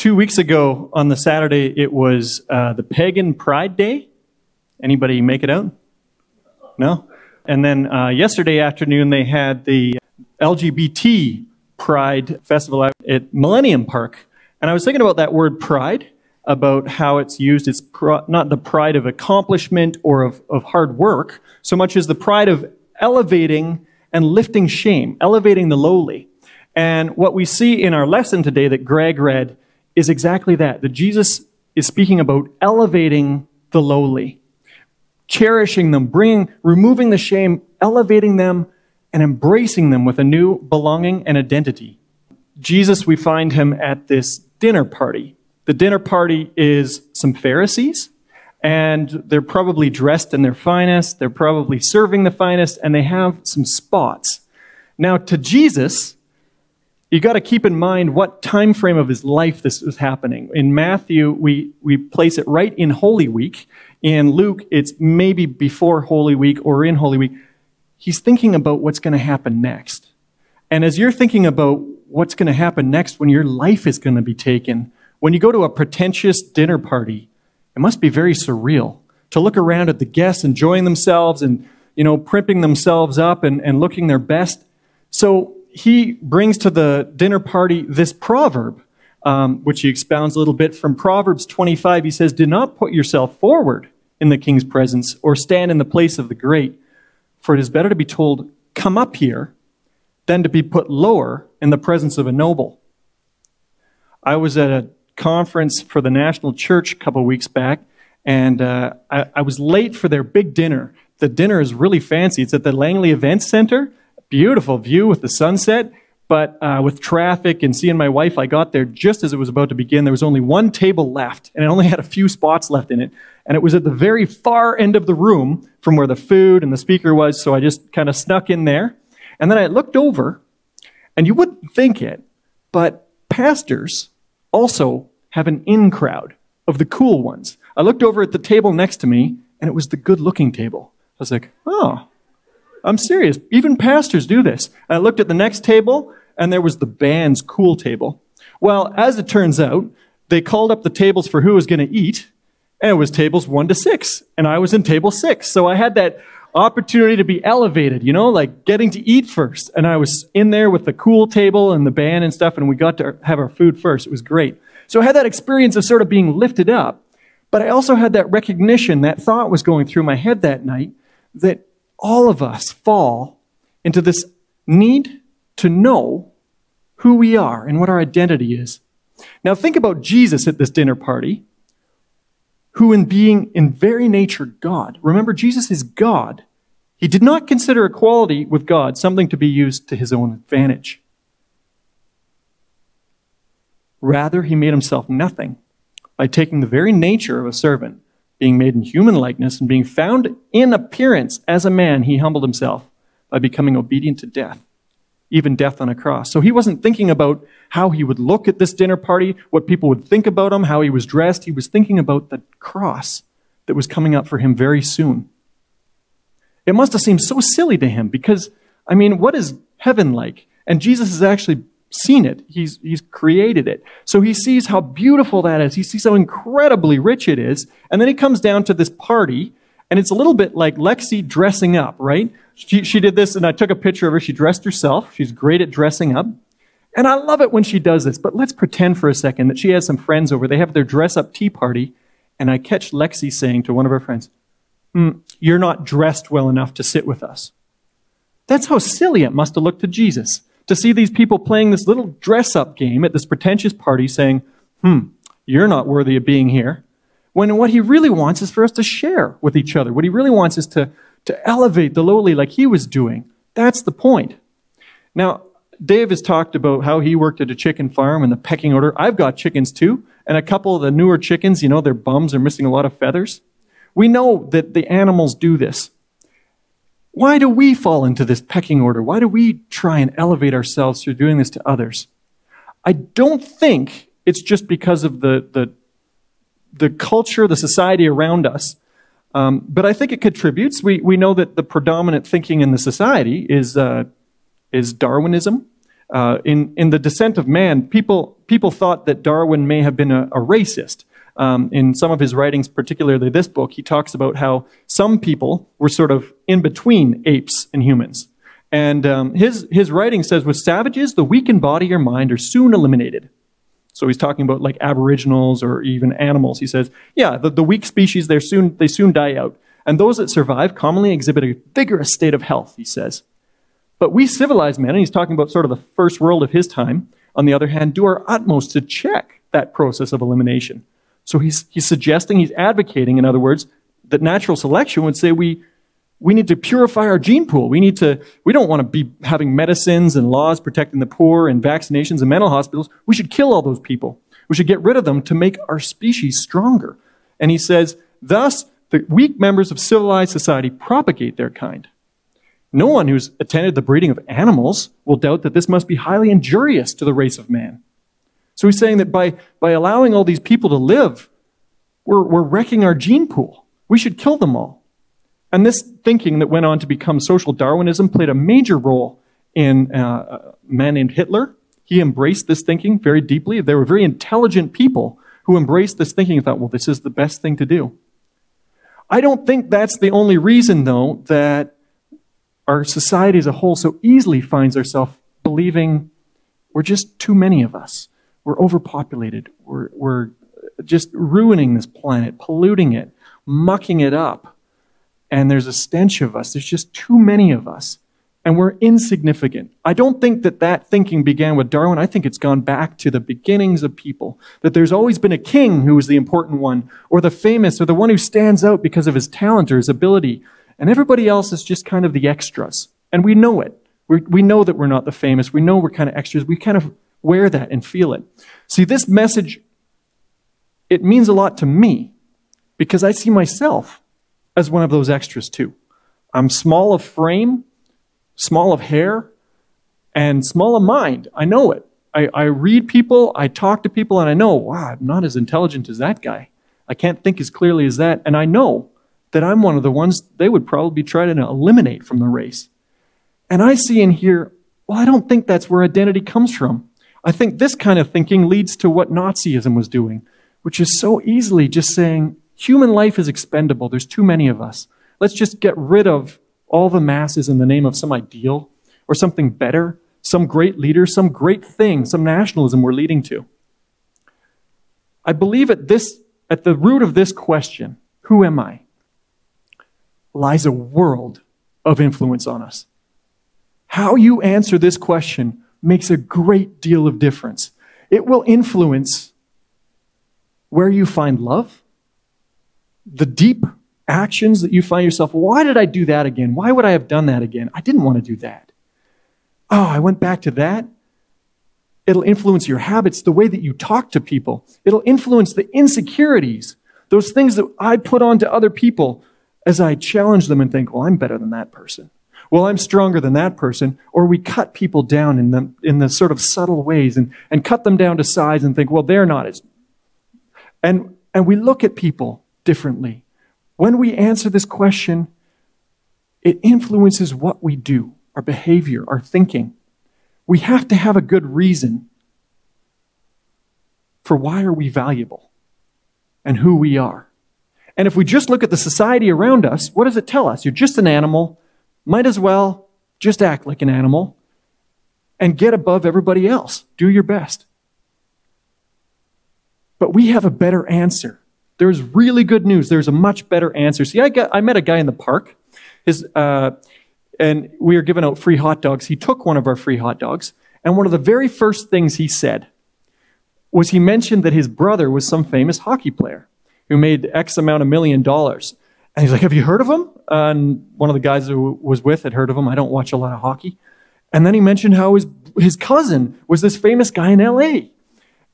2 weeks ago on the Saturday, it was the Pagan Pride Day. Anybody make it out? No? And then yesterday afternoon, they had the LGBT Pride Festival at Millennium Park. And I was thinking about that word pride, about how it's used. It's not the pride of accomplishment or of hard work, so much as the pride of elevating and lifting shame, elevating the lowly. And what we see in our lesson today that Greg read is exactly that Jesus is speaking about elevating the lowly, cherishing them, removing the shame, elevating them, and embracing them with a new belonging and identity. Jesus, we find him at this dinner party. The dinner party is some Pharisees, and they're probably dressed in their finest, they're probably serving the finest, and they have some spots. Now, to Jesus, you got to keep in mind what time frame of his life this was happening. In Matthew, we place it right in Holy Week. In Luke, it's maybe before Holy Week or in Holy Week. He's thinking about what's going to happen next. And as you're thinking about what's going to happen next when your life is going to be taken, when you go to a pretentious dinner party, it must be very surreal to look around at the guests enjoying themselves and, primping themselves up and looking their best. So he brings to the dinner party this proverb, which he expounds a little bit from Proverbs 25. He says, "Do not put yourself forward in the king's presence or stand in the place of the great, for it is better to be told, 'Come up here,' than to be put lower in the presence of a noble." I was at a conference for the National Church a couple of weeks back, and I was late for their big dinner. The dinner is really fancy. It's at the Langley Events Center. Beautiful view with the sunset, but with traffic and seeing my wife, I got there just as it was about to begin. There was only one table left, and it only had a few spots left in it, and it was at the very far end of the room from where the food and the speaker was, so I just kind of snuck in there. And then I looked over, and you wouldn't think it, but pastors also have an in crowd of the cool ones. I looked over at the table next to me, and it was the good-looking table. I was like, oh, I'm serious. Even pastors do this. I looked at the next table, and there was the band's cool table. Well, as it turns out, they called up the tables for who was going to eat, and it was tables 1 to 6, and I was in table 6. So I had that opportunity to be elevated, like getting to eat first. And I was in there with the cool table and the band and stuff, and we got to have our food first. It was great. So I had that experience of sort of being lifted up, but I also had that recognition, that thought was going through my head that night, that all of us fall into this need to know who we are and what our identity is. Now think about Jesus at this dinner party, who in being in very nature God. Remember, Jesus is God. He did not consider equality with God something to be used to his own advantage. Rather, he made himself nothing by taking the very nature of a servant, being made in human likeness and being found in appearance as a man. He humbled himself by becoming obedient to death, even death on a cross. So he wasn't thinking about how he would look at this dinner party, what people would think about him, how he was dressed. He was thinking about the cross that was coming up for him very soon. It must have seemed so silly to him because, what is heaven like? And Jesus has actually seen it. He's created it. So he sees how beautiful that is. He sees how incredibly rich it is. And then he comes down to this party, and it's a little bit like Lexi dressing up, right? She did this, and I took a picture of her. She dressed herself. She's great at dressing up. And I love it when she does this. But let's pretend for a second that she has some friends over. They have their dress-up tea party, and I catch Lexi saying to one of her friends, "You're not dressed well enough to sit with us." That's how silly it must have looked to Jesus, to see these people playing this little dress-up game at this pretentious party saying, "You're not worthy of being here." When what he really wants is for us to share with each other. What he really wants is to elevate the lowly like he was doing. That's the point. Now, Dave has talked about how he worked at a chicken farm and the pecking order. I've got chickens too, and a couple of the newer chickens, their bums are missing a lot of feathers. We know that the animals do this. Why do we fall into this pecking order? Why do we try and elevate ourselves through doing this to others? I don't think it's just because of the culture, the society around us. But I think it contributes. We know that the predominant thinking in the society is Darwinism. In the descent of man, people people thought that Darwin may have been a racist. In some of his writings, particularly this book, he talks about how some people were sort of in between apes and humans. And his writing says, with savages, the weak in body or mind are soon eliminated. So he's talking about like aboriginals or even animals. He says, yeah, the weak species, they soon die out. And those that survive commonly exhibit a vigorous state of health, he says. But we civilized men, and he's talking about sort of the first world of his time, on the other hand, do our utmost to check that process of elimination. So he's suggesting, he's advocating, in other words, that natural selection would say we need to purify our gene pool. We don't want to be having medicines and laws protecting the poor and vaccinations and mental hospitals. We should kill all those people. We should get rid of them to make our species stronger. And he says, thus, the weak members of civilized society propagate their kind. No one who's attended the breeding of animals will doubt that this must be highly injurious to the race of man. So he's saying that by allowing all these people to live, we're wrecking our gene pool. We should kill them all. And this thinking that went on to become social Darwinism played a major role in a man named Hitler. He embraced this thinking very deeply. They were very intelligent people who embraced this thinking and thought, well, this is the best thing to do. I don't think that's the only reason, though, that our society as a whole so easily finds ourselves believing we're just too many of us. We're overpopulated. We're just ruining this planet, polluting it, mucking it up. And there's a stench of us. There's just too many of us. And we're insignificant. I don't think that thinking began with Darwin. I think it's gone back to the beginnings of people. That there's always been a king who was the important one, or the famous, or the one who stands out because of his talent or his ability. And everybody else is just kind of the extras. And we know it. We know that we're not the famous. We know we're kind of extras. We kind of wear that and feel it. See, this message, it means a lot to me because I see myself as one of those extras too. I'm small of frame, small of hair, and small of mind. I know it. I read people, I talk to people, and I know, wow, I'm not as intelligent as that guy. I can't think as clearly as that. And I know that I'm one of the ones they would probably try to eliminate from the race. And I see and hear, well, I don't think that's where identity comes from. I think this kind of thinking leads to what Nazism was doing, which is so easily just saying, human life is expendable. There's too many of us. Let's just get rid of all the masses in the name of some ideal or something better, some great leader, some great thing, some nationalism we're leading to. I believe at the root of this question, who am I, lies a world of influence on us. How you answer this question makes a great deal of difference. It will influence where you find love, the deep actions that you find yourself, why did I do that again? Why would I have done that again? I didn't want to do that. Oh, I went back to that. It'll influence your habits, the way that you talk to people. It'll influence the insecurities, those things that I put onto other people as I challenge them and think, well, I'm better than that person. Well, I'm stronger than that person. Or we cut people down in the sort of subtle ways and cut them down to size and think, well, they're not as... And we look at people differently. When we answer this question, it influences what we do, our behavior, our thinking. We have to have a good reason for why are we valuable and who we are. And if we just look at the society around us, what does it tell us? You're just an animal. Might as well just act like an animal and get above everybody else. Do your best. But we have a better answer. There's really good news. There's a much better answer. See, I met a guy in the park, and we were giving out free hot dogs. He took one of our free hot dogs, and one of the very first things he said was he mentioned that his brother was some famous hockey player who made X amount of $1 million. And he's like, have you heard of him? And one of the guys who was with had heard of him. I don't watch a lot of hockey. And then he mentioned how his cousin was this famous guy in LA.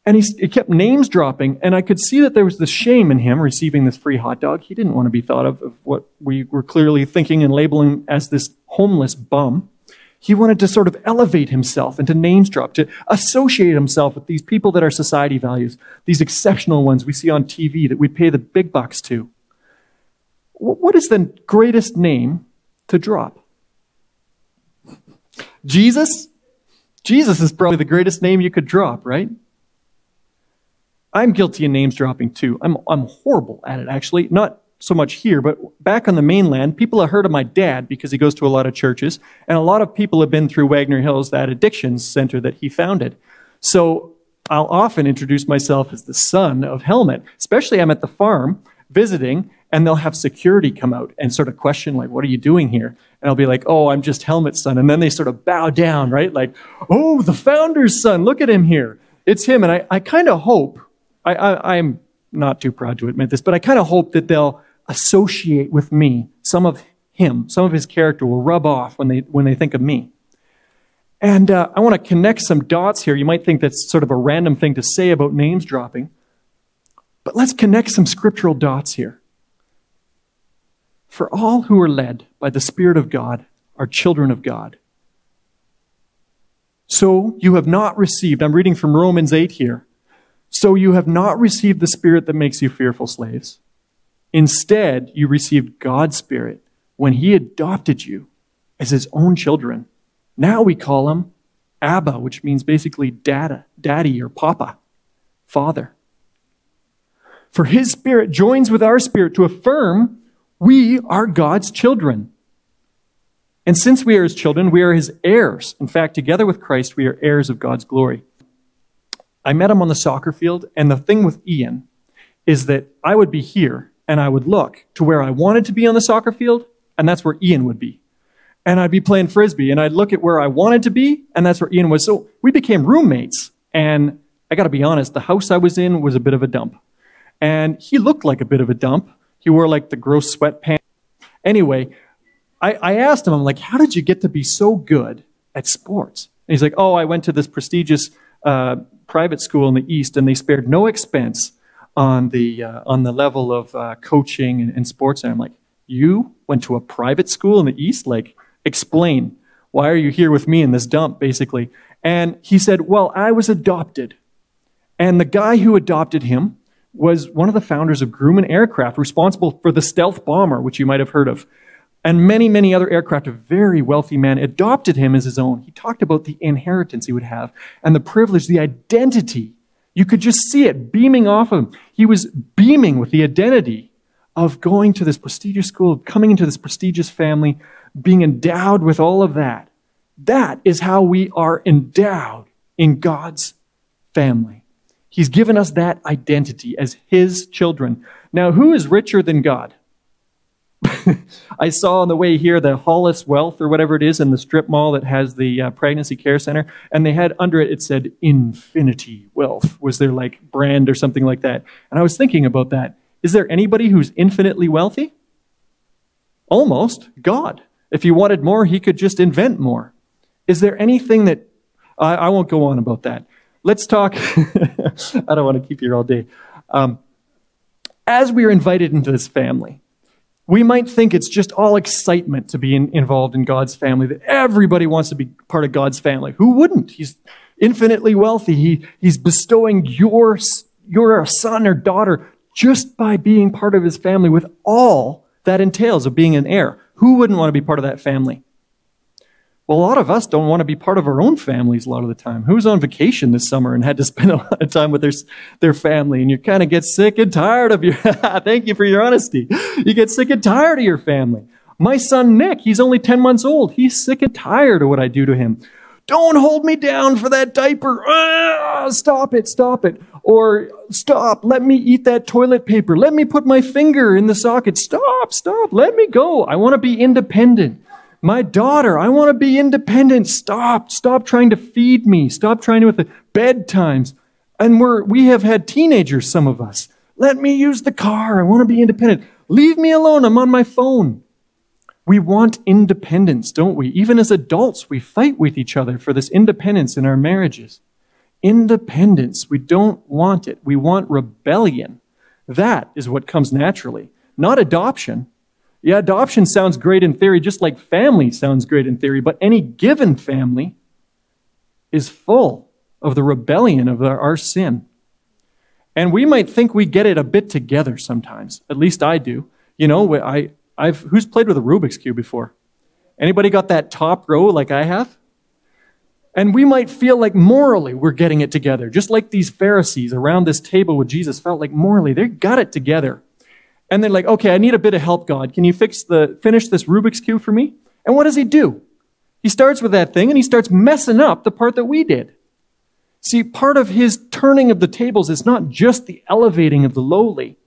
And he kept names dropping. And I could see that there was this shame in him receiving this free hot dog. He didn't want to be thought of what we were clearly thinking and labeling as this homeless bum. He wanted to sort of elevate himself and to names drop, to associate himself with these people that our society values, these exceptional ones we see on TV that we pay the big bucks to. What is the greatest name to drop? Jesus? Jesus is probably the greatest name you could drop, right? I'm guilty of names dropping too. I'm horrible at it, actually. Not so much here, but back on the mainland, people have heard of my dad because he goes to a lot of churches, and a lot of people have been through Wagner Hills, that addictions center that he founded. So I'll often introduce myself as the son of Helmut, especially I'm at the farm visiting, and they'll have security come out and sort of question, like, what are you doing here? And I'll be like, oh, I'm just Helmut's son. And then they sort of bow down, right? Like, oh, the founder's son, look at him here. It's him. And I kind of hope, I'm not too proud to admit this, but I kind of hope that they'll associate with me. Some of him, some of his character will rub off when they think of me. And I want to connect some dots here. You might think that's sort of a random thing to say about names dropping, but let's connect some scriptural dots here. For all who are led by the Spirit of God are children of God. So you have not received, I'm reading from Romans 8 here, so you have not received the spirit that makes you fearful slaves. Instead, you received God's Spirit when He adopted you as His own children. Now we call Him Abba, which means basically daddy or papa, father. For His Spirit joins with our spirit to affirm we are God's children. And since we are His children, we are His heirs. In fact, together with Christ, we are heirs of God's glory. I met him on the soccer field, and the thing with Ian is that I would be here, and I would look to where I wanted to be on the soccer field, and that's where Ian would be. And I'd be playing Frisbee, and I'd look at where I wanted to be, and that's where Ian was. So we became roommates, and I got to be honest, the house I was in was a bit of a dump. And he looked like a bit of a dump. He wore like the gross sweatpants. Anyway, I asked him, I'm like, how did you get to be so good at sports? And he's like, oh, I went to this prestigious private school in the East, and they spared no expense on the level of coaching and sports. And I'm like, you went to a private school in the East? Like, explain. Why are you here with me in this dump, basically? And he said, well, I was adopted. And the guy who adopted him was one of the founders of Grumman Aircraft, responsible for the stealth bomber, which you might have heard of. And many, many other aircraft. A very wealthy man adopted him as his own. He talked about the inheritance he would have and the privilege, the identity. You could just see it beaming off of him. He was beaming with the identity of going to this prestigious school, coming into this prestigious family, being endowed with all of that. That is how we are endowed in God's family. He's given us that identity as His children. Now, who is richer than God? I saw on the way here the Hollis Wealth or whatever it is in the strip mall that has the pregnancy care center. And they had under it, it said Infinity Wealth was their like brand or something like that. And I was thinking about that. Is there anybody who's infinitely wealthy? Almost. God. If He wanted more, He could just invent more. Is there anything that... I won't go on about that. Let's talk... I don't want to keep you here all day. As we are invited into this family, we might think it's just all excitement to be involved in God's family, that everybody wants to be part of God's family. Who wouldn't? He's infinitely wealthy. He's bestowing your son or daughter just by being part of His family with all that entails of being an heir. Who wouldn't want to be part of that family? Well, a lot of us don't want to be part of our own families a lot of the time. Who's on vacation this summer and had to spend a lot of time with their family, and you kind of get sick and tired of your... Thank you for your honesty. You get sick and tired of your family. My son, Nick, he's only 10 months old. He's sick and tired of what I do to him. Don't hold me down for that diaper. Stop it, stop it. Or stop, let me eat that toilet paper. Let me put my finger in the socket. Stop, let me go. I want to be independent. My daughter, I want to be independent. Stop trying to feed me. Stop trying to with the bedtimes. And we have had teenagers, some of us. Let me use the car. I want to be independent. Leave me alone. I'm on my phone. We want independence, don't we? Even as adults, we fight with each other for this independence in our marriages. Independence. We don't want it. We want rebellion. That is what comes naturally, not adoption. Yeah, adoption sounds great in theory, just like family sounds great in theory, but any given family is full of the rebellion of our sin. And we might think we get it a bit together sometimes. At least I do. You know, who's played with a Rubik's Cube before? Anybody got that top row like I have? And we might feel like morally we're getting it together, just like these Pharisees around this table with Jesus felt like morally they got it together. And they're like, okay, I need a bit of help, God. Can you finish this Rubik's Cube for me? And what does he do? He starts with that thing and he starts messing up the part that we did. See, part of his turning of the tables is not just the elevating of the lowly.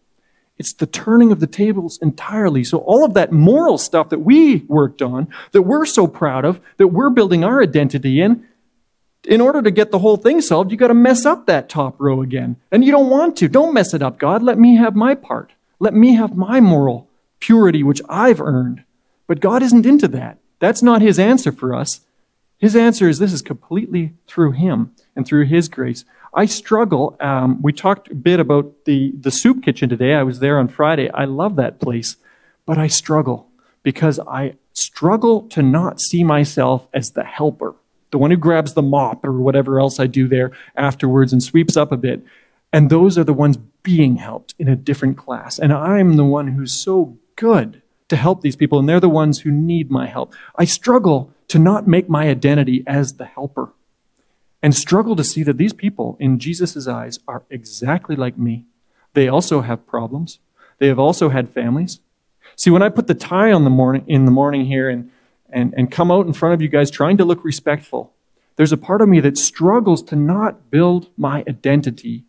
It's the turning of the tables entirely. So all of that moral stuff that we worked on, that we're so proud of, that we're building our identity in order to get the whole thing solved, you got to mess up that top row again. And you don't want to. Don't mess it up, God. Let me have my part. Let me have my moral purity, which I've earned. But God isn't into that. That's not his answer for us. His answer is this is completely through him and through his grace. I struggle. We talked a bit about the soup kitchen today. I was there on Friday. I love that place. But I struggle because I struggle to not see myself as the helper, the one who grabs the mop or whatever else I do there afterwards and sweeps up a bit. And those are the ones being helped in a different class. And I'm the one who's so good to help these people, and they're the ones who need my help. I struggle to not make my identity as the helper and struggle to see that these people, in Jesus' eyes, are exactly like me. They also have problems. They have also had families. See, when I put the tie on in the morning here and come out in front of you guys trying to look respectful, there's a part of me that struggles to not build my identity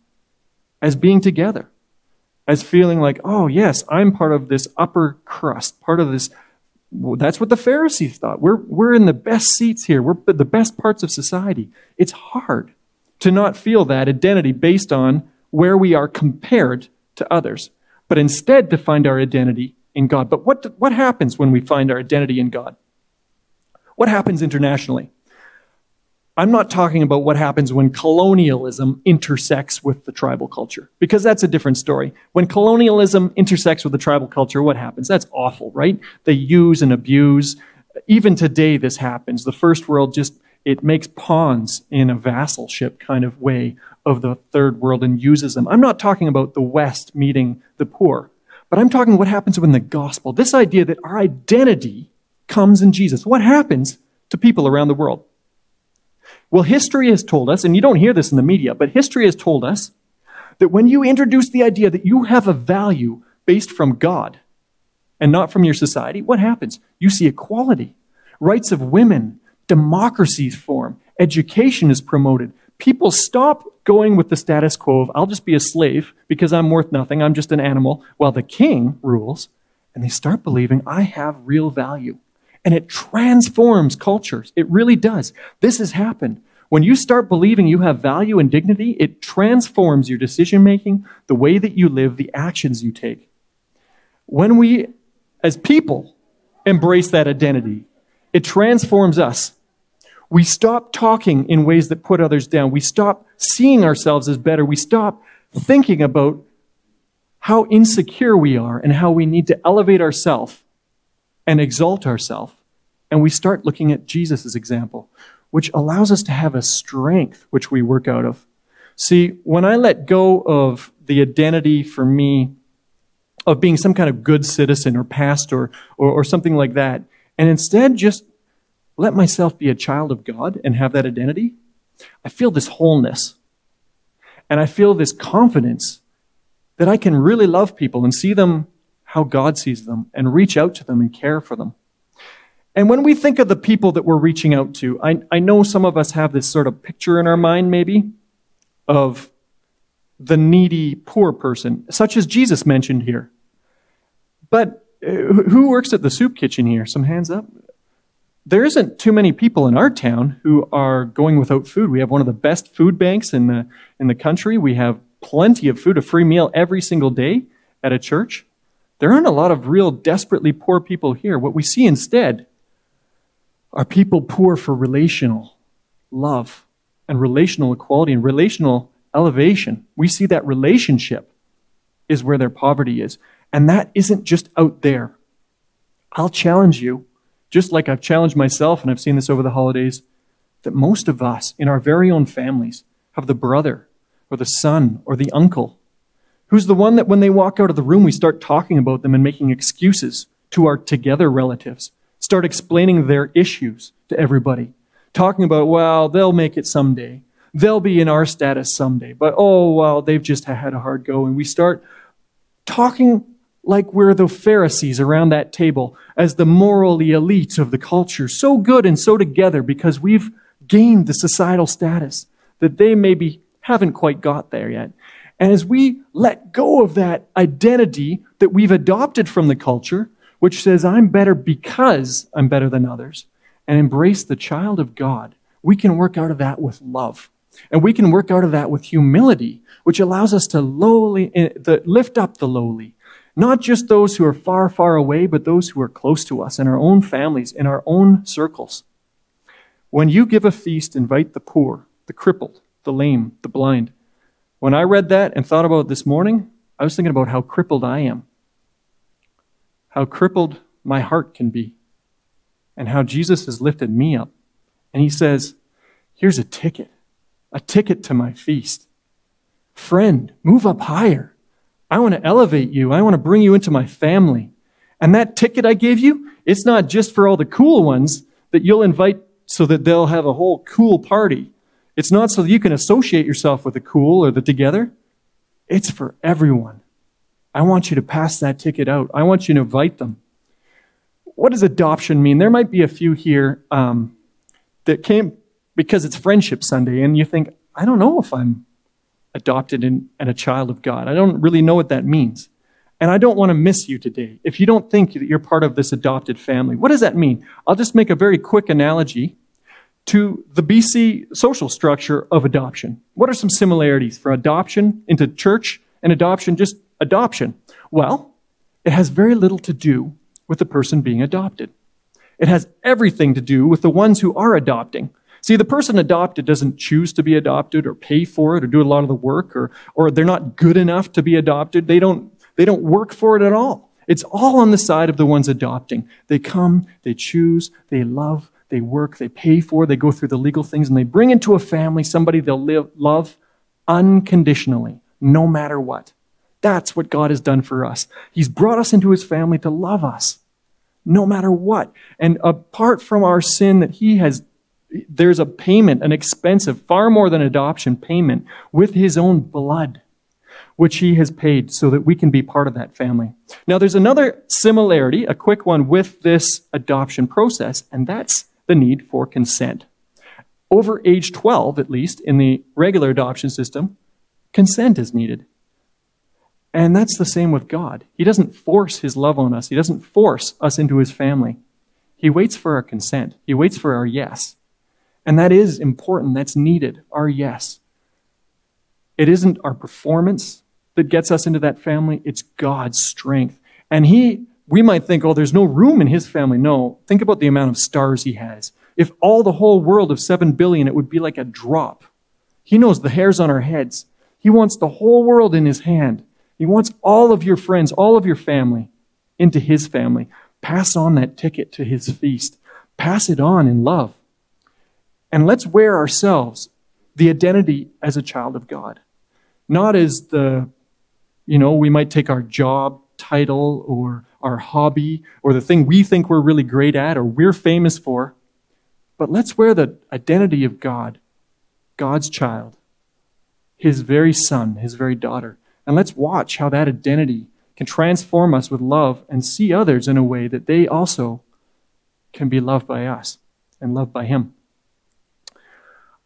as being together, as feeling like, oh yes, I'm part of this upper crust, part of this. Well, that's what the Pharisees thought. We're in the best seats here. We're the best parts of society. It's hard to not feel that identity based on where we are compared to others, but instead to find our identity in God. But what happens when we find our identity in God? What happens internationally? I'm not talking about what happens when colonialism intersects with the tribal culture, because that's a different story. When colonialism intersects with the tribal culture, what happens? That's awful, right? They use and abuse. Even today, this happens. The first world it makes pawns in a vassalship kind of way of the third world and uses them. I'm not talking about the West meeting the poor, but I'm talking what happens when the gospel, this idea that our identity comes in Jesus. What happens to people around the world? Well, history has told us, and you don't hear this in the media, but history has told us that when you introduce the idea that you have a value based from God and not from your society, what happens? You see equality, rights of women, democracies form, education is promoted. People stop going with the status quo of, I'll just be a slave because I'm worth nothing, I'm just an animal, while the king rules, and they start believing I have real value. And it transforms cultures. It really does. This has happened. When you start believing you have value and dignity, it transforms your decision-making, the way that you live, the actions you take. When we, as people, embrace that identity, it transforms us. We stop talking in ways that put others down. We stop seeing ourselves as better. We stop thinking about how insecure we are and how we need to elevate ourselves and exalt ourselves. And we start looking at Jesus' example, which allows us to have a strength which we work out of. See, when I let go of the identity for me of being some kind of good citizen or pastor or something like that, and instead just let myself be a child of God and have that identity, I feel this wholeness. And I feel this confidence that I can really love people and see them how God sees them and reach out to them and care for them. And when we think of the people that we're reaching out to, I know some of us have this sort of picture in our mind maybe of the needy poor person, such as Jesus mentioned here. But who works at the soup kitchen here? Some hands up. There isn't too many people in our town who are going without food. We have one of the best food banks in the country. We have plenty of food, a free meal every single day at a church. There aren't a lot of real desperately poor people here. What we see instead are people poor for relational love and relational equality and relational elevation. We see that relationship is where their poverty is. And that isn't just out there. I'll challenge you, just like I've challenged myself, and I've seen this over the holidays, that most of us in our very own families have the brother or the son or the uncle who's the one that when they walk out of the room, we start talking about them and making excuses to our together relatives, start explaining their issues to everybody, talking about, well, they'll make it someday. They'll be in our status someday. But, oh, well, they've just had a hard go. And we start talking like we're the Pharisees around that table as the morally elite of the culture. So good and so together because we've gained the societal status that they maybe haven't quite got there yet. And as we let go of that identity that we've adopted from the culture, which says I'm better because I'm better than others, and embrace the child of God, we can work out of that with love. And we can work out of that with humility, which allows us to lift up the lowly. Not just those who are far, far away, but those who are close to us in our own families, in our own circles. When you give a feast, invite the poor, the crippled, the lame, the blind. When I read that and thought about it this morning, I was thinking about how crippled I am. How crippled my heart can be. And how Jesus has lifted me up. And he says, here's a ticket to my feast. Friend, move up higher. I want to elevate you. I want to bring you into my family. And that ticket I gave you, it's not just for all the cool ones that you'll invite so that they'll have a whole cool party. It's not so that you can associate yourself with the cool or the together. It's for everyone. I want you to pass that ticket out. I want you to invite them. What does adoption mean? There might be a few here that came because it's Friendship Sunday, and you think, I don't know if I'm adopted and a child of God. I don't really know what that means. And I don't want to miss you today if you don't think that you're part of this adopted family. What does that mean? I'll just make a very quick analogy to the BC social structure of adoption. What are some similarities for adoption into church and adoption, just adoption? Well, it has very little to do with the person being adopted. It has everything to do with the ones who are adopting. See, the person adopted doesn't choose to be adopted or pay for it or do a lot of the work or they're not good enough to be adopted. They don't work for it at all. It's all on the side of the ones adopting. They come, they choose, they love, they work, they pay for, they go through the legal things, and they bring into a family somebody they'll love unconditionally, no matter what. That's what God has done for us. He's brought us into his family to love us, no matter what. And apart from our sin that there's a payment, an expensive, far more than adoption payment, with his own blood, which he has paid so that we can be part of that family. Now, there's another similarity, a quick one, with this adoption process, and that's the need for consent. Over age 12, at least, in the regular adoption system, consent is needed. And that's the same with God. He doesn't force his love on us. He doesn't force us into his family. He waits for our consent. He waits for our yes. And that is important. That's needed, our yes. It isn't our performance that gets us into that family. It's God's strength. And we might think, oh, there's no room in his family. No, think about the amount of stars he has. If all the whole world of 7 billion, it would be like a drop. He knows the hairs on our heads. He wants the whole world in his hand. He wants all of your friends, all of your family into his family. Pass on that ticket to his feast. Pass it on in love. And let's wear ourselves the identity as a child of God. Not as we might take our job title or our hobby or the thing we think we're really great at or we're famous for. But let's wear the identity of God, God's child, his very son, his very daughter. And let's watch how that identity can transform us with love and see others in a way that they also can be loved by us and loved by him.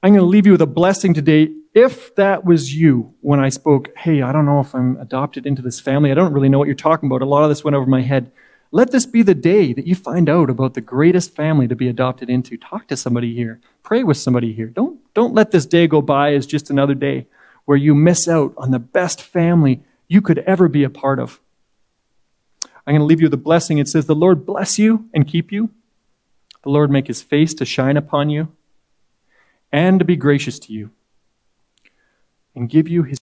I'm going to leave you with a blessing today. If that was you when I spoke, hey, I don't know if I'm adopted into this family. I don't really know what you're talking about. A lot of this went over my head. Let this be the day that you find out about the greatest family to be adopted into. Talk to somebody here. Pray with somebody here. Don't let this day go by as just another day where you miss out on the best family you could ever be a part of. I'm going to leave you with a blessing. It says, the Lord bless you and keep you. The Lord make his face to shine upon you and to be gracious to you and give you his